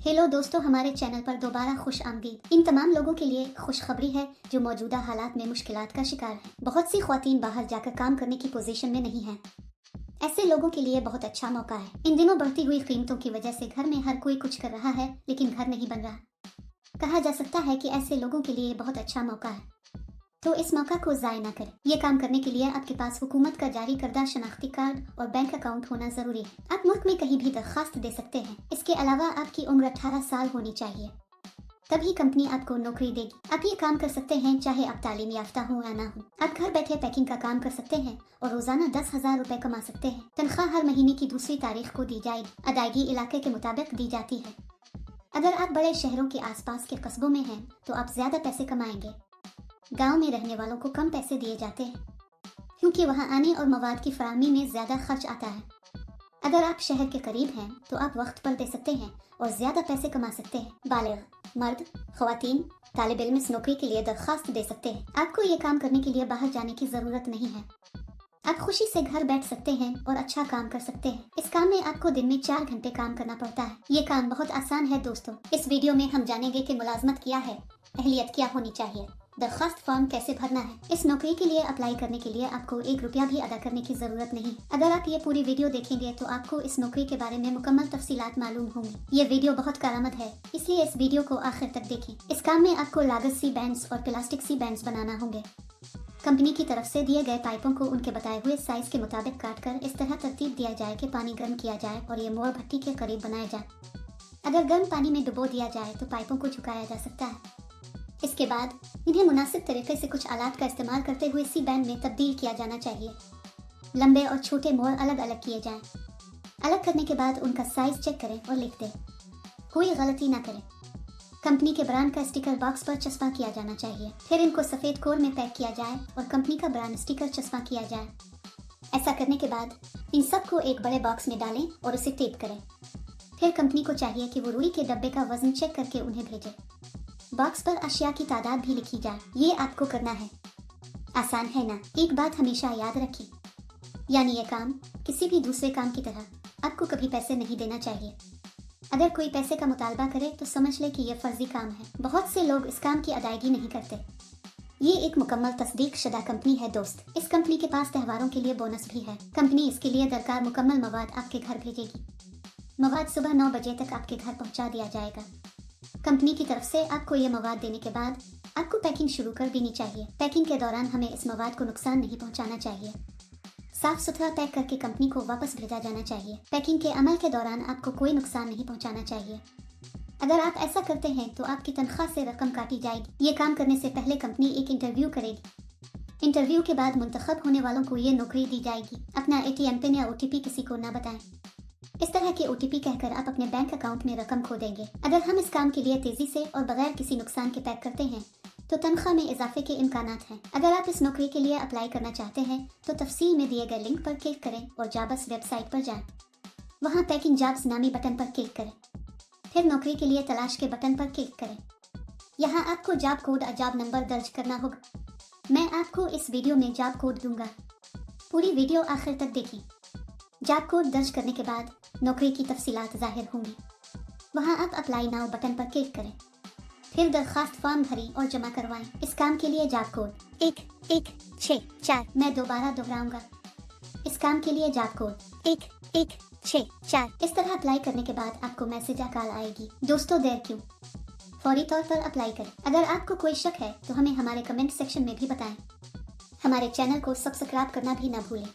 Hello दोस्तों, हमारे channel पर दोबारा खुश आमदीद। इन तमाम लोगों के लिए खुशखबरी है जो मौजूदा हालात में मुश्किलात का शिकार हैं। बहुत सी ख्वातीन बाहर जाकर काम करने की पोजीशन में नहीं हैं। ऐसे लोगों के लिए बहुत अच्छा मौका है। इन दिनों बढ़ती हुई कीमतों की वजह से घर में हर कोई कुछ कर रहा है, लेकिन घर नहीं बन रहा। कहा जा सकता है कि ऐसे लोगों के लिए बहुत अच्छा मौका है, तो इस मौका को ज़ाय ना करें। ये काम करने के लिए आपके पास हुकूमत का जारी करदा शनाख्ती कार्ड और बैंक अकाउंट होना जरूरी है। आप मुल्क में कहीं भी दरखास्त दे सकते हैं। इसके अलावा आपकी उम्र 18 साल होनी चाहिए, तभी कंपनी आपको नौकरी देगी। आप ये काम कर सकते हैं चाहे आप तालीम याफ्ता हो या ना हो। आप घर बैठे पैकिंग का काम कर सकते हैं और रोजाना 10,000 रुपए कमा सकते हैं। तनख्वाह हर महीने की दूसरी तारीख को दी जाएगी। अदायगी इलाके के मुताबिक दी जाती है। अगर आप बड़े शहरों के आसपास के कस्बों में हैं तो आप ज्यादा पैसे कमाएंगे। गांव में रहने वालों को कम पैसे दिए जाते हैं, क्योंकि वहां आने और मवाद की फराहमी में ज्यादा खर्च आता है। अगर आप शहर के करीब हैं तो आप वक्त पर दे सकते हैं और ज्यादा पैसे कमा सकते हैं। बालिग, मर्द, ख्वातीन, तालिब इल्म इस नौकरी के लिए दरखास्त दे सकते हैं। आपको ये काम करने के लिए बाहर जाने की जरूरत नहीं है। आप खुशी से घर बैठ सकते हैं और अच्छा काम कर सकते हैं। इस काम में आपको दिन में 4 घंटे काम करना पड़ता है। ये काम बहुत आसान है दोस्तों। इस वीडियो में हम जानेंगे कि मुलाजमत क्या है, अहलियत क्या होनी चाहिए, दरखास्त फॉर्म कैसे भरना है। इस नौकरी के लिए अप्लाई करने के लिए आपको 1 रुपया भी अदा करने की जरूरत नहीं। अगर आप ये पूरी वीडियो देखेंगे तो आपको इस नौकरी के बारे में मुकम्मल तफसीलात मालूम होंगी। ये वीडियो बहुत कारआमद है, इसलिए इस वीडियो को आखिर तक देखें। इस काम में आपको लागत सी बैंड्स और प्लास्टिक सी बैंड्स बनाना होंगे। कंपनी की तरफ से दिए गए पाइपों को उनके बताए हुए साइज के मुताबिक काटकर इस तरह तरतीब दिया जाए कि पानी गर्म किया जाए और ये मोड़ भट्टी के करीब बनाया जाए। अगर गर्म पानी में डुबो दिया जाए तो पाइपों को झुकाया जा सकता है। इसके बाद इन्हें मुनासिब तरीके से कुछ आलात का इस्तेमाल करते हुए सी बैंड में तब्दील किया जाना चाहिए। लंबे और छोटे मोड़ अलग अलग किए जाएं। अलग करने के बाद उनका साइज चेक करें और लिख दें। कोई गलती ना करें। कंपनी के ब्रांड का स्टिकर बॉक्स पर चस्पा किया जाना चाहिए। फिर इनको सफ़ेद कोर में पैक किया जाए और कंपनी का ब्रांड स्टिकर चस्पा किया जाए। ऐसा करने के बाद इन सबको एक बड़े बॉक्स में डालें और उसे टेप करें। फिर कंपनी को चाहिए कि वो रुई के डब्बे का वजन चेक करके उन्हें भेजे। बॉक्स पर अशिया की तादाद भी लिखी जाए। ये आपको करना है। आसान है ना? एक बात हमेशा याद रखें, यानी ये काम किसी भी दूसरे काम की तरह आपको कभी पैसे नहीं देना चाहिए। अगर कोई पैसे का मुतालबा करे तो समझ ले कि यह फर्जी काम है। बहुत से लोग इस काम की अदायगी नहीं करते। ये एक मुकम्मल तस्दीक शुदा कंपनी है दोस्त। इस कंपनी के पास त्योहारों के लिए बोनस भी है। कंपनी इसके लिए दरकार मुकम्मल मवाद आपके घर भेजेगी। मवाद सुबह 9 बजे तक आपके घर पहुंचा दिया जाएगा। कंपनी की तरफ से आपको ये मवाद देने के बाद आपको पैकिंग शुरू कर देनी चाहिए। पैकिंग के दौरान हमें इस मवाद को नुकसान नहीं पहुंचाना चाहिए। साफ सुथरा पैक करके कंपनी को वापस भेजा जाना चाहिए। पैकिंग के अमल के दौरान आपको कोई नुकसान नहीं पहुंचाना चाहिए। अगर आप ऐसा करते हैं तो आपकी तनख्वाह से रकम काटी जाएगी। ये काम करने से पहले कंपनी एक इंटरव्यू करेगी। इंटरव्यू के बाद मुंतखब होने वालों को ये नौकरी दी जाएगी। अपना ATM पिन या OTP किसी को ना बताएं। इस तरह के OTP कहकर आप अपने बैंक अकाउंट में रकम खो देंगे। अगर हम इस काम के लिए तेजी से और बगैर किसी नुकसान के पैक करते हैं तो तनख्वाह में इजाफे के इम्कानात हैं। अगर आप इस नौकरी के लिए अप्लाई करना चाहते हैं तो तफसील में दिए गए लिंक पर क्लिक करें और जाबस वेबसाइट पर जाएं। वहां पैकिंग जॉब्स नामी बटन पर क्लिक करें। फिर नौकरी के लिए तलाश के बटन पर क्लिक करें। यहाँ आपको जॉब कोड और जॉब नंबर दर्ज करना होगा। मैं आपको इस वीडियो में जॉब कोड दूंगा। पूरी वीडियो आखिर तक देखें। जॉब कोड दर्ज करने के बाद नौकरी की तफसीलात जाहिर होंगी। वहां आप अप्लाई नाउ बटन पर क्लिक करें। फिर दरखास्त फॉर्म भरें और जमा करवाएं। इस काम के लिए जॉब कोड 1164। मैं दोबारा दोहराऊंगा। इस काम के लिए जॉब कोड 1164। इस तरह अप्लाई करने के बाद आपको मैसेज या कॉल आएगी। दोस्तों, देर क्यों? फौरी तौर पर अप्लाई करें। अगर आपको कोई शक है तो हमें हमारे कमेंट सेक्शन में भी बताएं। हमारे चैनल को सब्सक्राइब करना भी ना भूलें।